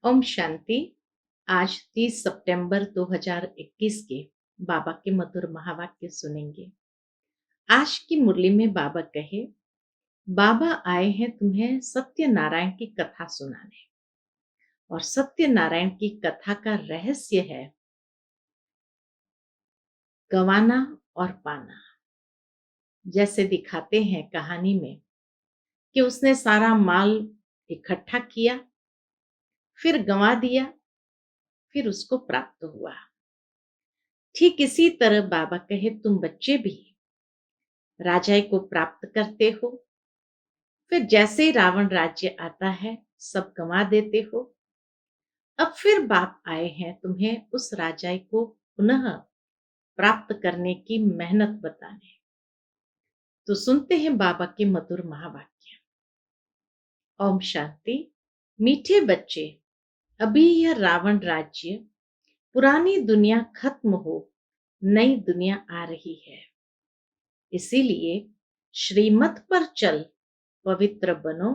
ओम शांति। आज 30 सितंबर 2021 के बाबा के मधुर महावाक्य सुनेंगे। आज की मुरली में बाबा कहे, बाबा आए हैं तुम्हें सत्यनारायण की कथा सुनाने। और सत्यनारायण की कथा का रहस्य है गंवाना और पाना। जैसे दिखाते हैं कहानी में कि उसने सारा माल इकट्ठा किया, फिर गंवा दिया, फिर उसको प्राप्त हुआ। ठीक इसी तरह बाबा कहे, तुम बच्चे भी राजाई को प्राप्त करते हो, फिर जैसे ही रावण राज्य आता है सब गंवा देते हो। अब फिर बाप आए हैं तुम्हें उस राजाई को पुनः प्राप्त करने की मेहनत बताने। तो सुनते हैं बाबा के मधुर महावाक्य। ओम शांति। मीठे बच्चे, अभी यह रावण राज्य, पुरानी दुनिया खत्म हो नई दुनिया आ रही है। इसीलिए श्रीमत पर चल, पवित्र बनो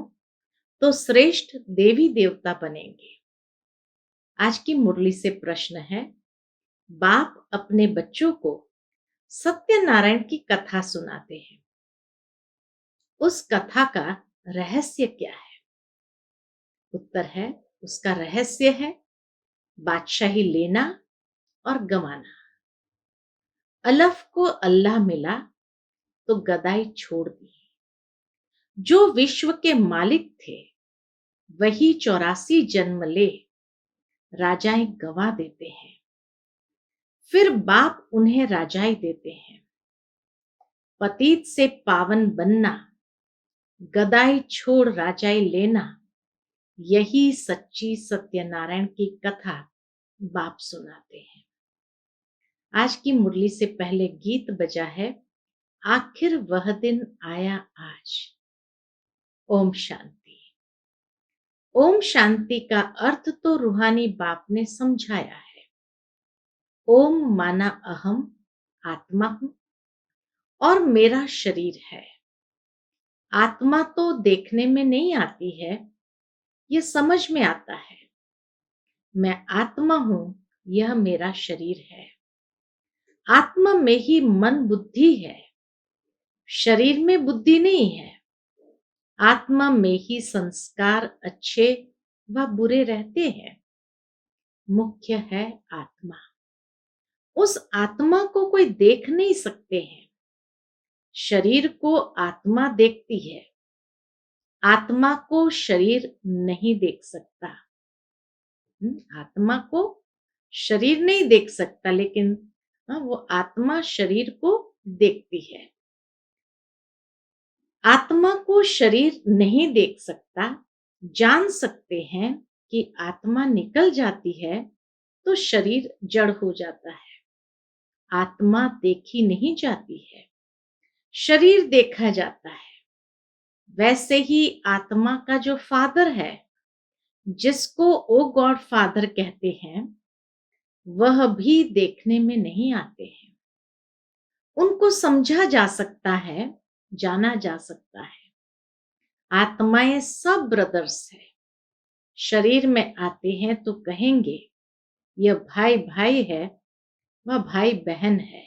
तो श्रेष्ठ देवी देवता बनेंगे। आज की मुरली से प्रश्न है, बाप अपने बच्चों को सत्यनारायण की कथा सुनाते हैं। उस कथा का रहस्य क्या है? उत्तर है, उसका रहस्य है बादशाही लेना और गंवाना। अलफ को अल्लाह मिला तो गदाई छोड़ दी। जो विश्व के मालिक थे वही 84 जन्म ले राजाएं गंवा देते हैं, फिर बाप उन्हें राजाई देते हैं। पतित से पावन बनना, गदाई छोड़ राजाई लेना, यही सच्ची सत्यनारायण की कथा बाप सुनाते हैं। आज की मुरली से पहले गीत बजा है, आखिर वह दिन आया आज। ओम शांति। ओम शांति का अर्थ तो रूहानी बाप ने समझाया है। ओम माना अहम आत्मा हूं और मेरा शरीर है। आत्मा तो देखने में नहीं आती है, ये समझ में आता है। मैं आत्मा हूं, यह मेरा शरीर है। आत्मा में ही मन बुद्धि है, शरीर में बुद्धि नहीं है। आत्मा में ही संस्कार अच्छे व बुरे रहते हैं। मुख्य है आत्मा। उस आत्मा को कोई देख नहीं सकते हैं। शरीर को आत्मा देखती है, आत्मा को शरीर नहीं देख सकता। आत्मा को शरीर नहीं देख सकता, लेकिन वो आत्मा शरीर को देखती है। आत्मा को शरीर नहीं देख सकता। जान सकते हैं कि आत्मा निकल जाती है तो शरीर जड़ हो जाता है। आत्मा देखी नहीं जाती है, शरीर देखा जाता है। वैसे ही आत्मा का जो फादर है, जिसको ओ गॉड फादर कहते हैं, वह भी देखने में नहीं आते हैं। उनको समझा जा सकता है, जाना जा सकता है। आत्माएं सब ब्रदर्स है। शरीर में आते हैं तो कहेंगे यह भाई भाई है, वह भाई बहन है।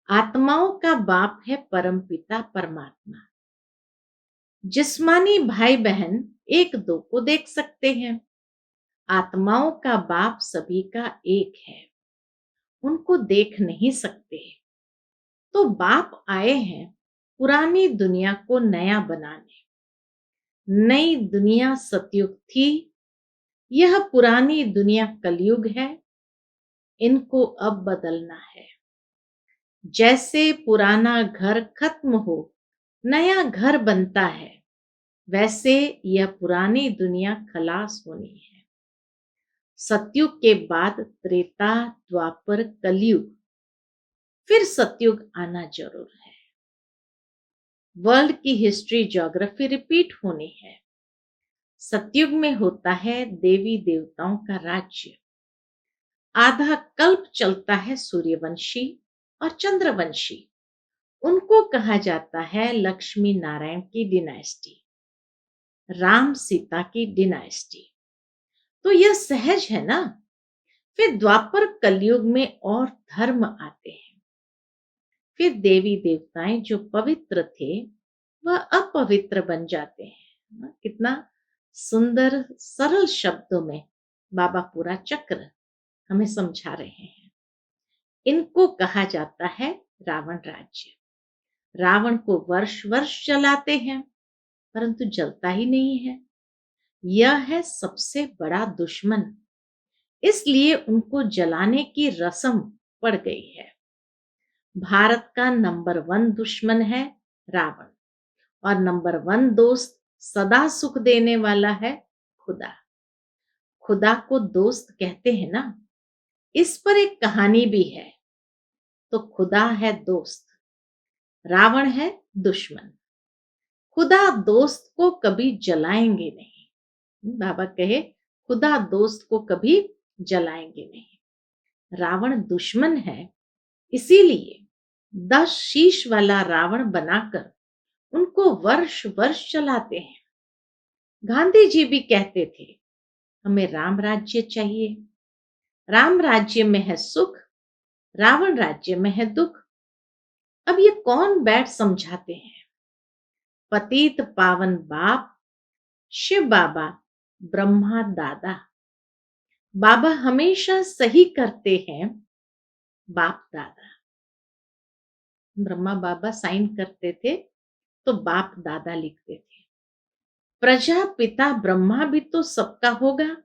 आत्माओं का बाप है परमपिता परमात्मा। जिस्मानी भाई बहन एक दो को देख सकते हैं। आत्माओं का बाप सभी का एक है, उनको देख नहीं सकते। तो बाप आए हैं पुरानी दुनिया को नया बनाने। नई दुनिया सतयुग थी, यह पुरानी दुनिया कलयुग है। इनको अब बदलना है। जैसे पुराना घर खत्म हो नया घर बनता है, वैसे यह पुरानी दुनिया खलास होनी है। सतयुग के बाद त्रेता, द्वापर, कलयुग, फिर सतयुग आना जरूर है। वर्ल्ड की हिस्ट्री, ज्योग्राफी रिपीट होनी है। सतयुग में होता है देवी देवताओं का राज्य। आधा कल्प चलता है सूर्यवंशी और चंद्रवंशी। उनको कहा जाता है लक्ष्मी नारायण की डिनाइस्टी, राम सीता की डिनाइस्टी। तो यह सहज है ना। फिर द्वापर कलयुग में और धर्म आते हैं। फिर देवी देवताएं जो पवित्र थे वह अपवित्र बन जाते हैं ना। कितना सुंदर सरल शब्दों में बाबा पूरा चक्र हमें समझा रहे हैं। इनको कहा जाता है रावण राज्य। रावण को वर्ष वर्ष जलाते हैं परंतु जलता ही नहीं है। यह है सबसे बड़ा दुश्मन, इसलिए उनको जलाने की रस्म पड़ गई है। भारत का नंबर 1 दुश्मन है रावण, और नंबर 1 दोस्त सदा सुख देने वाला है खुदा। खुदा को दोस्त कहते हैं ना। इस पर एक कहानी भी है। तो खुदा है दोस्त, रावण है दुश्मन। खुदा दोस्त को कभी जलाएंगे नहीं। बाबा कहे खुदा दोस्त को कभी जलाएंगे नहीं। रावण दुश्मन है, इसीलिए 10 शीश वाला रावण बनाकर उनको वर्ष वर्ष चलाते हैं। गांधी जी भी कहते थे हमें राम राज्य चाहिए। राम राज्य में है सुख, रावण राज्य में है दुख। अब ये कौन बैठ समझाते हैं? पतित पावन बाप शिव बाबा, ब्रह्मा दादा। बाबा हमेशा सही करते हैं, बाप दादा। ब्रह्मा बाबा साइन करते थे तो बाप दादा लिखते थे। प्रजापिता ब्रह्मा भी तो सबका होगा।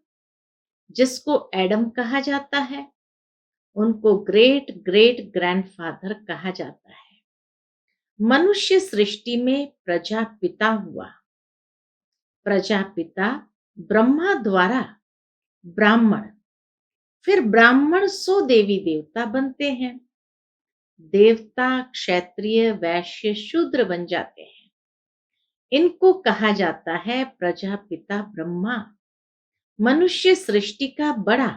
जिसको एडम कहा जाता है उनको ग्रेट ग्रेट ग्रैंडफादर कहा जाता है। मनुष्य सृष्टि में प्रजापिता हुआ। प्रजापिता ब्रह्मा द्वारा ब्राह्मण, फिर ब्राह्मण 100 देवी देवता बनते हैं। देवता क्षत्रिय वैश्य शूद्र बन जाते हैं। इनको कहा जाता है प्रजापिता ब्रह्मा, मनुष्य सृष्टि का बड़ा।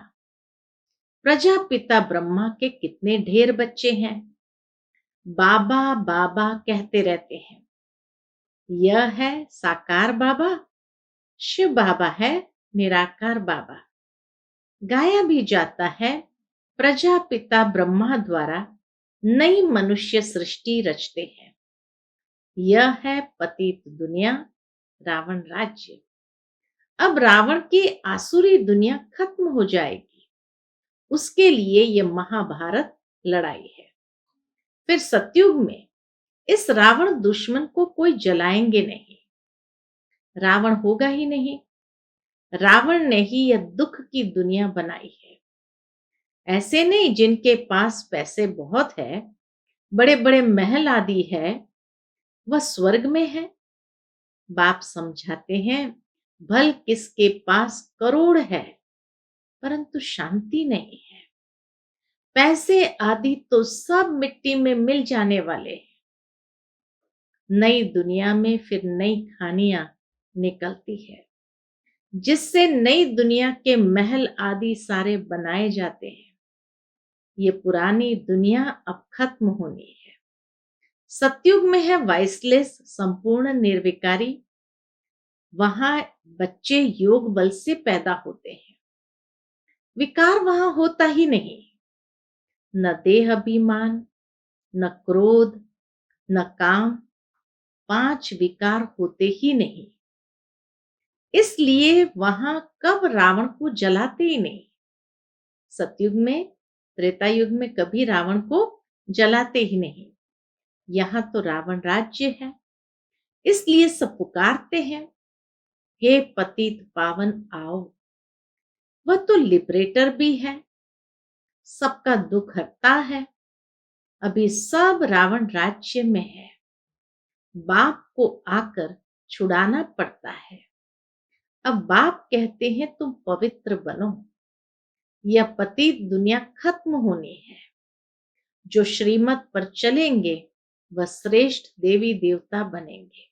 प्रजापिता ब्रह्मा के कितने ढेर बच्चे हैं। बाबा बाबा कहते रहते हैं। यह है साकार बाबा, शिव बाबा है निराकार बाबा। गाया भी जाता है प्रजापिता ब्रह्मा द्वारा नई मनुष्य सृष्टि रचते हैं। यह है पतित दुनिया, रावण राज्य। अब रावण की आसुरी दुनिया खत्म हो जाएगी, उसके लिए यह महाभारत लड़ाई है। फिर सतयुग में इस रावण दुश्मन को कोई जलाएंगे नहीं। रावण होगा ही नहीं। रावण ने ही यह दुख की दुनिया बनाई है। ऐसे नहीं जिनके पास पैसे बहुत है, बड़े बड़े महल आदि है, वह स्वर्ग में है। बाप समझाते हैं भल किसके पास करोड़ है परंतु शांति नहीं है। पैसे आदि तो सब मिट्टी में मिल जाने वाले हैं। नई दुनिया में फिर नई खानियां निकलती है, जिससे नई दुनिया के महल आदि सारे बनाए जाते हैं। ये पुरानी दुनिया अब खत्म होनी है। सतयुग में है वाइसलेस, संपूर्ण निर्विकारी। वहां बच्चे योग बल से पैदा होते हैं। विकार वहां होता ही नहीं। न देह अभिमान, न क्रोध, न काम, 5 विकार होते ही नहीं। इसलिए वहां कब रावण को जलाते ही नहीं। सतयुग में, त्रेता युग में कभी रावण को जलाते ही नहीं। यहां तो रावण राज्य है, इसलिए सब पुकारते हैं हे पतित पावन आओ। वह तो लिबरेटर भी है, सबका दुख हरता है। अभी सब रावण राज्य में है, बाप को आकर छुड़ाना पड़ता है। अब बाप कहते हैं तुम पवित्र बनो, यह पतित दुनिया खत्म होनी है। जो श्रीमत पर चलेंगे वह श्रेष्ठ देवी देवता बनेंगे।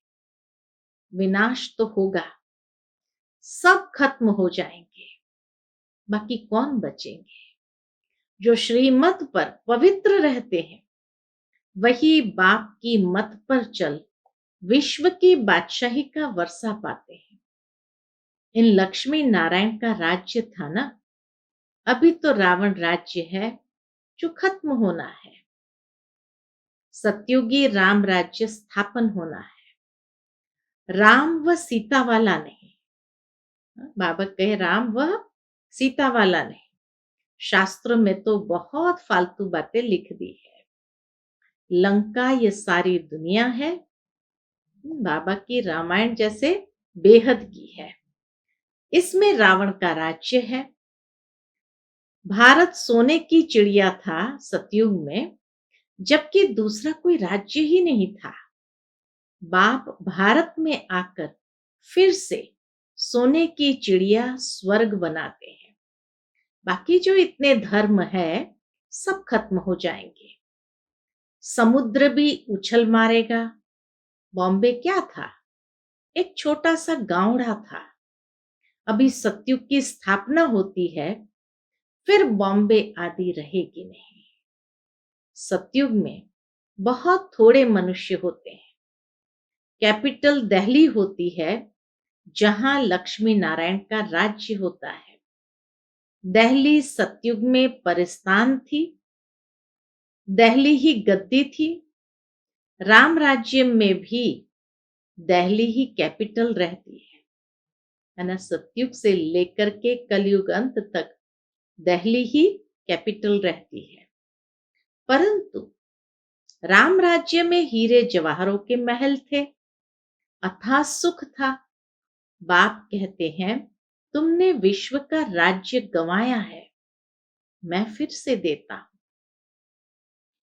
विनाश तो होगा, सब खत्म हो जाएंगे, बाकी कौन बचेंगे? जो श्रीमत पर पवित्र रहते हैं वही बाप की मत पर चल विश्व की बादशाही का वर्षा पाते हैं। इन लक्ष्मी नारायण का राज्य था ना। अभी तो रावण राज्य है जो खत्म होना है। सतयुगी राम राज्य स्थापन होना है। राम व सीता वाला नहीं। बाबा कहे राम व सीता वाला नहीं। शास्त्रों में तो बहुत फालतू बातें लिख दी है। लंका ये सारी दुनिया है। बाबा की रामायण जैसे बेहद की है। इसमें रावण का राज्य है। भारत सोने की चिड़िया था सतयुग में, जबकि दूसरा कोई राज्य ही नहीं था। बाप भारत में आकर फिर से सोने की चिड़िया स्वर्ग बनाते हैं। बाकी जो इतने धर्म है सब खत्म हो जाएंगे। समुद्र भी उछल मारेगा। बॉम्बे क्या था? एक छोटा सा गांवड़ा था। अभी सतयुग की स्थापना होती है, फिर बॉम्बे आदि रहेगी नहीं। सतयुग में बहुत थोड़े मनुष्य होते हैं। कैपिटल दिल्ली होती है, जहां लक्ष्मी नारायण का राज्य होता है। दिल्ली सतयुग में परिस्तान थी। दिल्ली ही गद्दी थी। राम राज्य में भी दिल्ली ही कैपिटल रहती है ना। सतयुग से लेकर के कलयुग अंत तक दिल्ली ही कैपिटल रहती है। परंतु राम राज्य में हीरे जवाहरों के महल थे, अथाह सुख था। बाप कहते हैं तुमने विश्व का राज्य गंवाया है, मैं फिर से देता हूं।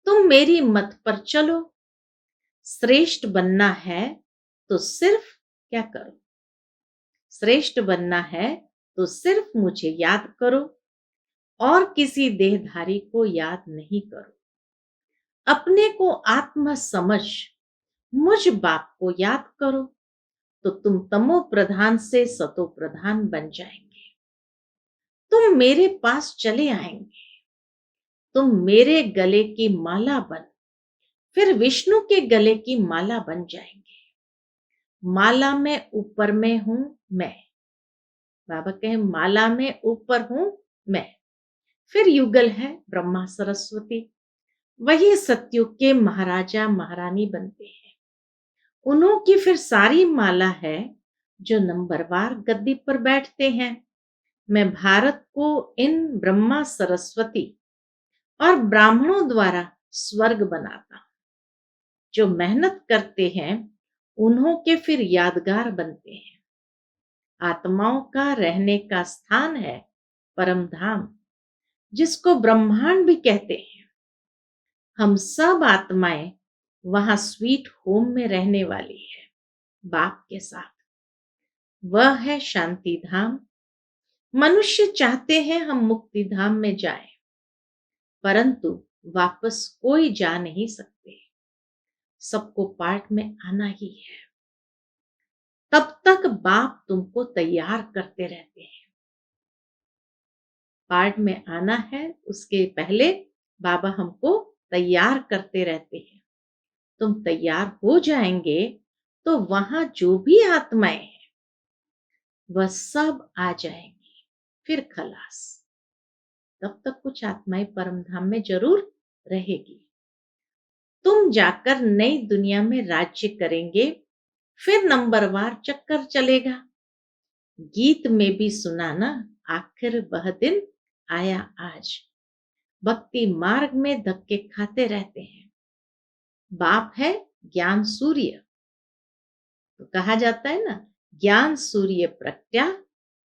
तुम मेरी मत पर चलो। श्रेष्ठ बनना है तो सिर्फ क्या करो? श्रेष्ठ बनना है तो सिर्फ मुझे याद करो और किसी देहधारी को याद नहीं करो। अपने को आत्मा समझ मुझ बाप को याद करो तो तुम तमो प्रधान से सतो प्रधान बन जाएंगे। तुम मेरे पास चले आएंगे। तुम मेरे गले की माला बन फिर विष्णु के गले की माला बन जाएंगे। माला में ऊपर में हूं मैं। बाबा कहे माला में ऊपर हूं मैं। फिर युगल है ब्रह्मा सरस्वती। वही सतयुग के महाराजा महारानी बनते हैं। उन्हों की फिर सारी माला है जो नंबरवार गद्दी पर बैठते हैं। मैं भारत को इन ब्रह्मा सरस्वती और ब्राह्मणों द्वारा स्वर्ग बनाता हूं। जो मेहनत करते हैं उन्हों के फिर यादगार बनते हैं। आत्माओं का रहने का स्थान है परम धाम, जिसको ब्रह्मांड भी कहते हैं। हम सब आत्माएं वहां स्वीट होम में रहने वाली है बाप के साथ। वह है शांति धाम। मनुष्य चाहते हैं हम मुक्ति धाम में जाएं, परंतु वापस कोई जा नहीं सकते। सबको पार्ट में आना ही है। तब तक बाप तुमको तैयार करते रहते हैं। पार्ट में आना है उसके पहले बाबा हमको तैयार करते रहते हैं। तुम तैयार हो जाएंगे तो वहां जो भी आत्माएं हैं वह सब आ जाएंगी। फिर खलास। तब तक कुछ आत्माएं परम धाम में जरूर रहेगी। तुम जाकर नई दुनिया में राज्य करेंगे। फिर नंबरवार चक्कर चलेगा। गीत में भी सुना ना, आखिर वह दिन आया आज। भक्ति मार्ग में धक्के खाते रहते हैं। बाप है ज्ञान सूर्य। तो कहा जाता है ना, ज्ञान सूर्य प्रगट्या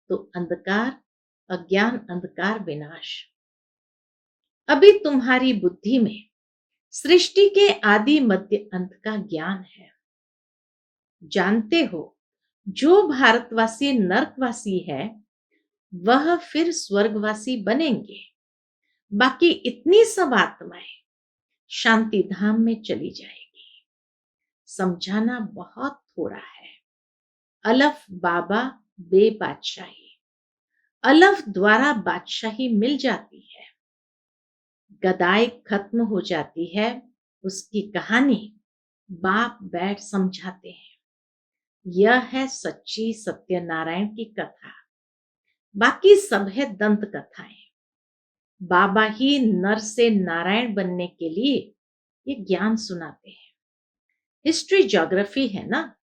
तो अंधकार अज्ञान अंधकार विनाश। अभी तुम्हारी बुद्धि में सृष्टि के आदि मध्य अंत का ज्ञान है। जानते हो जो भारतवासी नरकवासी है वह फिर स्वर्गवासी बनेंगे। बाकी इतनी सब आत्माएं शांति धाम में चली जाएगी। समझाना बहुत थोड़ा है। अलफ बाबा बे बादशाही। अलफ द्वारा बादशाही मिल जाती है। गदाई खत्म हो जाती है। उसकी कहानी बाप बैठ समझाते हैं। यह है सच्ची सत्यनारायण की कथा। बाकी सब है दंत कथाएं। बाबा ही नर से नारायण बनने के लिए ये ज्ञान सुनाते हैं। हिस्ट्री ज्योग्राफी है ना।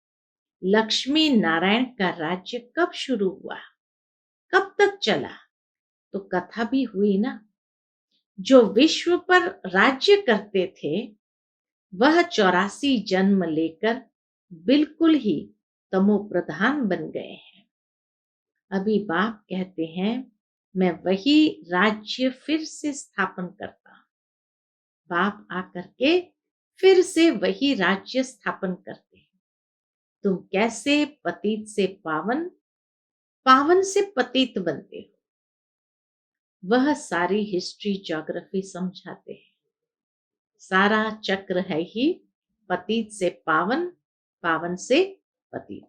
लक्ष्मी नारायण का राज्य कब शुरू हुआ, कब तक चला, तो कथा भी हुई ना। जो विश्व पर राज्य करते थे वह 84 जन्म लेकर बिल्कुल ही तमो प्रधान बन गए हैं। अभी बाप कहते हैं मैं वही राज्य फिर से स्थापन करता हूं। बाप आकर के फिर से वही राज्य स्थापन करते हैं। तुम कैसे पतित से पावन, पावन से पतित बनते हो, वह सारी हिस्ट्री ज्योग्राफी समझाते हैं। सारा चक्र है ही पतित से पावन, पावन से पतित,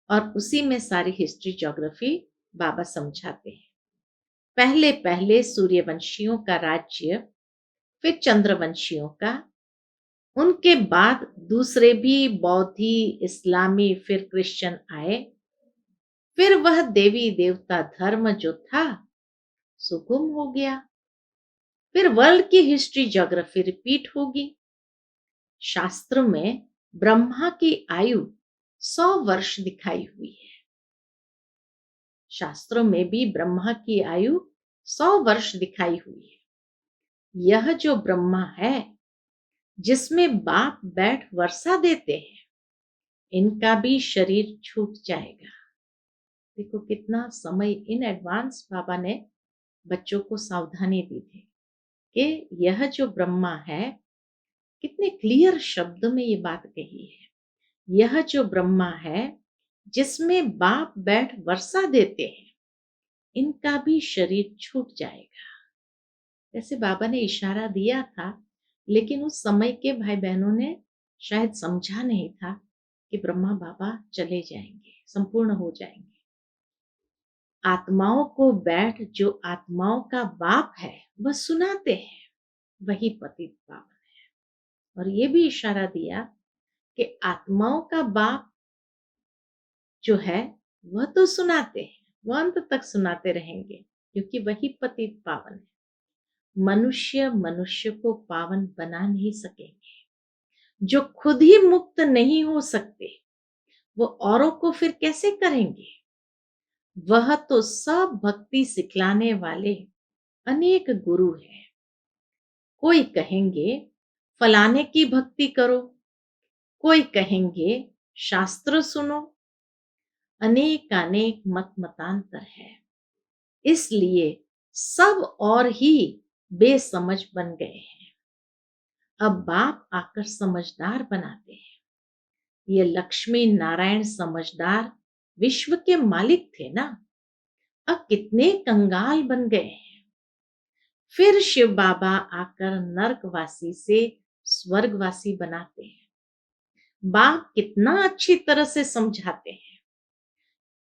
और उसी में सारी हिस्ट्री ज्योग्राफी बाबा समझाते हैं। पहले पहले सूर्यवंशियों का राज्य, फिर चंद्रवंशियों का, उनके बाद दूसरे भी बौद्धि, इस्लामी, फिर क्रिश्चियन आए। फिर वह देवी देवता धर्म जो था सो गुम हो गया। फिर वर्ल्ड की हिस्ट्री ज्योग्राफी रिपीट होगी। शास्त्र में ब्रह्मा की आयु 100 वर्ष दिखाई हुई है। शास्त्रों में भी ब्रह्मा की आयु 100 वर्ष दिखाई हुई है। यह जो ब्रह्मा है जिसमें बाप बैठ वर्षा देते हैं, इनका भी शरीर छूट जाएगा। देखो कितना समय इन एडवांस बाबा ने बच्चों को सावधानी दी थी कि यह जो ब्रह्मा है, कितने क्लियर शब्द में ये बात कही है। यह जो ब्रह्मा है जिसमें बाप बैठ वर्षा देते हैं, इनका भी शरीर छूट जाएगा। जैसे बाबा ने इशारा दिया था, लेकिन उस समय के भाई बहनों ने शायद समझा नहीं था कि ब्रह्मा बाबा चले जाएंगे, संपूर्ण हो जाएंगे। आत्माओं को बैठ जो आत्माओं का बाप है वह सुनाते हैं, वही पतित पावन है। और ये भी इशारा दिया कि आत्माओं का बाप जो है वह तो सुनाते हैं, वह अंत तक सुनाते रहेंगे, क्योंकि वही पतित पावन है। मनुष्य मनुष्य को पावन बना नहीं सकेंगे। जो खुद ही मुक्त नहीं हो सकते वो औरों को फिर कैसे करेंगे। वह तो सब भक्ति सिखलाने वाले अनेक गुरु हैं। कोई कहेंगे फलाने की भक्ति करो, कोई कहेंगे शास्त्र सुनो, अनेक अनेक मत मतांतर है। इसलिए सब और ही बेसमझ बन गए हैं। अब बाप आकर समझदार बनाते हैं। ये लक्ष्मी नारायण समझदार विश्व के मालिक थे ना, अब कितने कंगाल बन गए हैं। फिर शिव बाबा आकर नरकवासी से स्वर्गवासी बनाते हैं। बाप कितना अच्छी तरह से समझाते हैं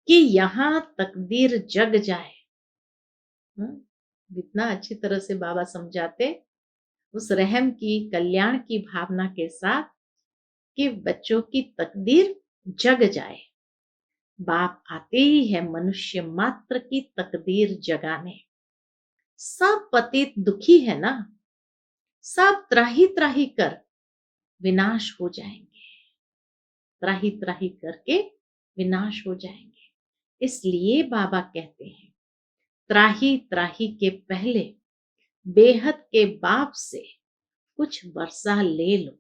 कि यहां तकदीर जग जाए। जितना अच्छी तरह से बाबा समझाते, उस रहम की, कल्याण की भावना के साथ कि बच्चों की तकदीर जग जाए। बाप आते ही है मनुष्य मात्र की तकदीर जगाने। सब पतित दुखी है ना, सब त्राही त्राही कर विनाश हो जाएंगे, त्राही त्राही करके विनाश हो जाएंगे। इसलिए बाबा कहते हैं त्राही त्राही के पहले बेहद के बाप से कुछ वर्षा ले लो।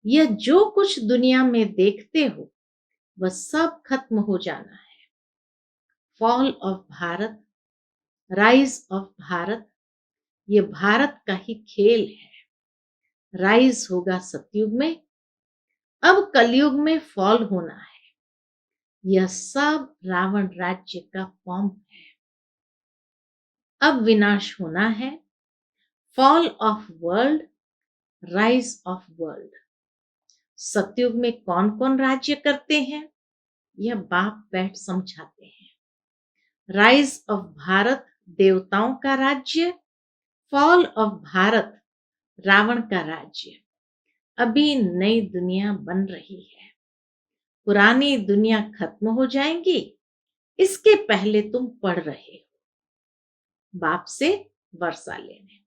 यह जो कुछ दुनिया में देखते हो वह सब खत्म हो जाना है। Fall of Bharat, rise of Bharat, ये भारत का ही खेल है। राइज होगा सतयुग में, अब कलयुग में फॉल होना है। यह सब रावण राज्य का फॉर्म है। अब विनाश होना है। Fall of world, rise of world. सतयुग में कौन कौन राज्य करते हैं यह बाप बैठ समझाते हैं। राइज ऑफ भारत देवताओं का राज्य, फॉल ऑफ भारत रावण का राज्य। अभी नई दुनिया बन रही है। पुरानी दुनिया खत्म हो जाएगी, इसके पहले तुम पढ़ रहे हो। बाप से वर्षा लेने।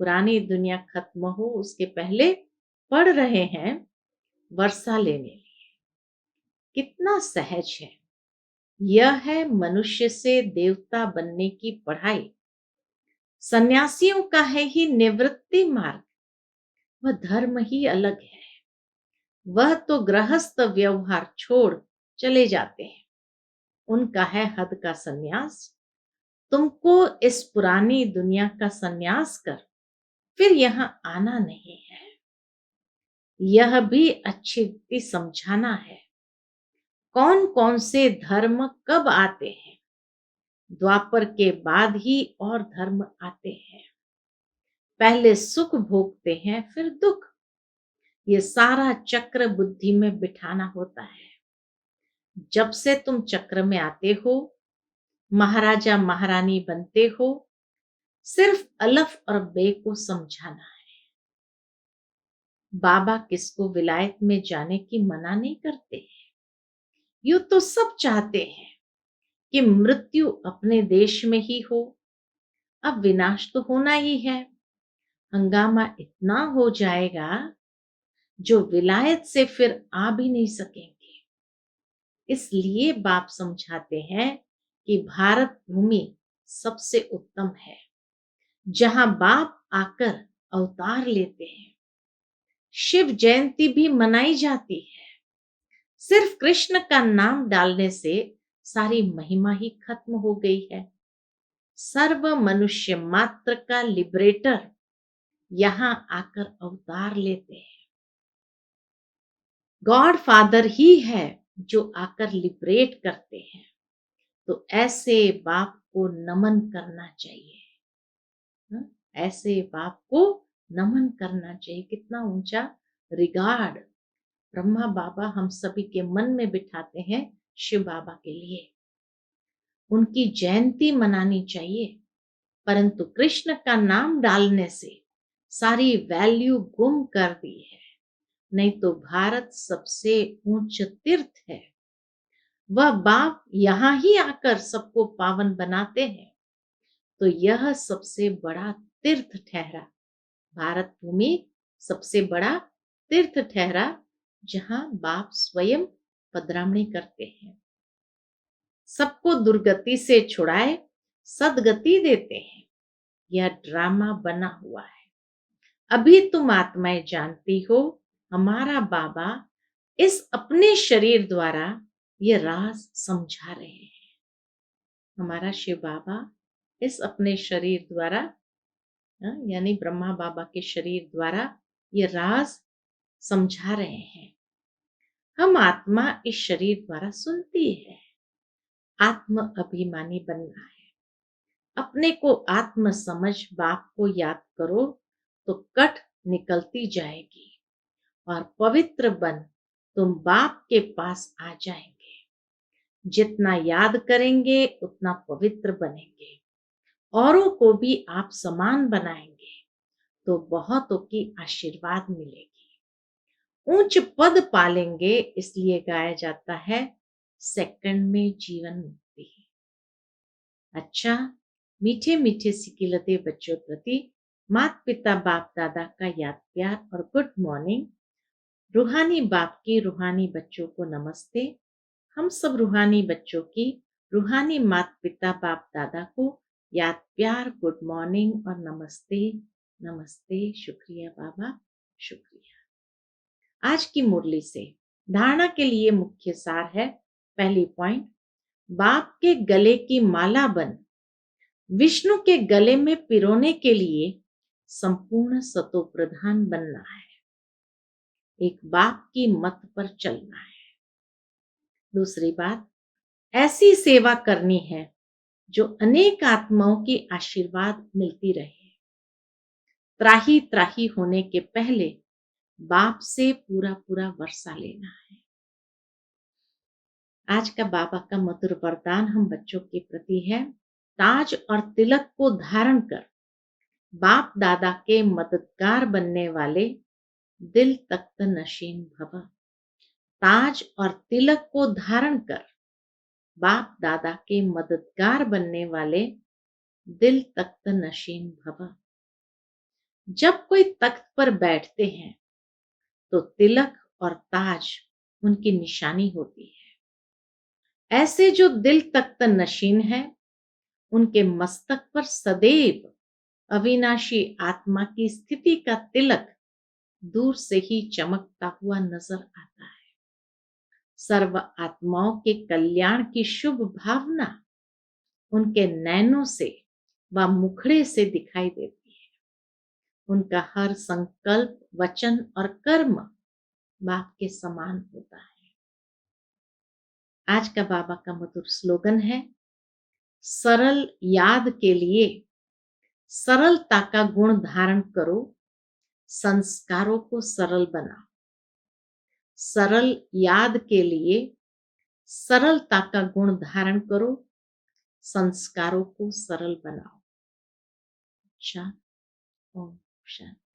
पुरानी दुनिया खत्म हो उसके पहले पढ़ रहे हैं वर्षा लेने लिए। कितना सहज है। यह है मनुष्य से देवता बनने की पढ़ाई। सन्यासियों का है ही निवृत्ति मार्ग। वह धर्म ही अलग है। वह तो गृहस्थ व्यवहार छोड़ चले जाते हैं। उनका है हद का सन्यास। तुमको इस पुरानी दुनिया का सन्यास कर फिर यहां आना नहीं है। यह भी अच्छी रीति समझाना है। कौन कौन से धर्म कब आते हैं। द्वापर के बाद ही और धर्म आते हैं। पहले सुख भोगते हैं फिर दुख। ये सारा चक्र बुद्धि में बिठाना होता है। जब से तुम चक्र में आते हो, महाराजा महारानी बनते हो, सिर्फ अलफ और बे को समझाना है। बाबा किसको विलायत में जाने की मना नहीं करते हैं। यूं तो सब चाहते हैं कि मृत्यु अपने देश में ही हो। अब विनाश तो होना ही है। हंगामा इतना हो जाएगा जो विलायत से फिर आ भी नहीं सकेंगे। इसलिए बाप समझाते हैं कि भारत भूमि सबसे उत्तम है, जहां बाप आकर अवतार लेते हैं। शिव जयंती भी मनाई जाती है। सिर्फ कृष्ण का नाम डालने से सारी महिमा ही खत्म हो गई है। सर्व मनुष्य मात्र का लिबरेटर यहां आकर अवतार लेते हैं। गॉड फादर ही है जो आकर लिबरेट करते हैं। तो ऐसे बाप को नमन करना चाहिए। ऐसे बाप को नमन करना चाहिए। कितना ऊंचा रिगार्ड ब्रह्मा बाबा हम सभी के मन में बिठाते हैं शिव बाबा के लिए। उनकी जयंती मनानी चाहिए, परंतु कृष्ण का नाम डालने से सारी वैल्यू गुम कर दी है। नहीं तो भारत सबसे ऊंच तीर्थ है। वह बाप यहां ही आकर सबको पावन बनाते हैं। तो यह सबसे बड़ा तीर्थ ठहरा। भारत भूमि सबसे बड़ा तीर्थ ठहरा, जहां बाप स्वयं पधरामणी करते हैं। सबको दुर्गति से छुड़ाए सदगति देते हैं। यह ड्रामा बना हुआ है। अभी तुम आत्माएं जानती हो, हमारा बाबा इस अपने शरीर द्वारा ये राज समझा रहे हैं। हमारा शिव बाबा इस अपने शरीर द्वारा, यानी ब्रह्मा बाबा के शरीर द्वारा ये राज समझा रहे हैं। हम आत्मा इस शरीर द्वारा सुनती है। आत्म अभिमानी बनना है। अपने को आत्म समझ बाप को याद करो तो कट निकलती जाएगी और पवित्र बन तुम बाप के पास आ जाएंगे। जितना याद करेंगे उतना पवित्र बनेंगे। औरों को भी आप समान बनाएंगे तो बहुतों की आशीर्वाद मिलेगी। ऊंच पद पालेंगे, इसलिए गाया जाता है सेकंड में जीवन मुक्ति। अच्छा, मीठे मीठे सिकिलते बच्चों प्रति माता पिता बाप दादा का याद प्यार और गुड मॉर्निंग। रूहानी बाप की रूहानी बच्चों को नमस्ते। हम सब रूहानी बच्चों की रूहानी माता पिता बाप दादा को याद प्यार गुड मॉर्निंग और नमस्ते नमस्ते। शुक्रिया बाबा, शुक्रिया। आज की मुरली से धारणा के लिए मुख्य सार है। पहली पॉइंट, बाप के गले की माला बन विष्णु के गले में पिरोने के लिए संपूर्ण सतो प्रधान बनना है। एक बाप की मत पर चलना है। दूसरी बात, ऐसी सेवा करनी है जो अनेक आत्माओं की आशीर्वाद मिलती रहे। त्राही त्राही होने के पहले बाप से पूरा पूरा वर्षा लेना है। आज का बाबा का मधुर वरदान हम बच्चों के प्रति है। ताज और तिलक को धारण कर बाप दादा के मददगार बनने वाले दिल तख्त नशीन भव। ताज और तिलक को धारण कर बाप दादा के मददगार बनने वाले दिल तख्त नशीन भव। जब कोई तख्त पर बैठते हैं तो तिलक और ताज उनकी निशानी होती है। ऐसे जो दिल तख्त नशीन है, उनके मस्तक पर सदैव अविनाशी आत्मा की स्थिति का तिलक दूर से ही चमकता हुआ नजर आता है। सर्व आत्माओं के कल्याण की शुभ भावना उनके नैनों से व मुखड़े से दिखाई देती है। उनका हर संकल्प, वचन और कर्म बाप के समान होता है। आज का बाबा का मधुर स्लोगन है, सरल याद के लिए सरलता का गुण धारण करो, संस्कारों को सरल बनाओ। सरल याद के लिए सरलता का गुण धारण करो, संस्कारों को सरल बनाओ। शांति। ओम शांति।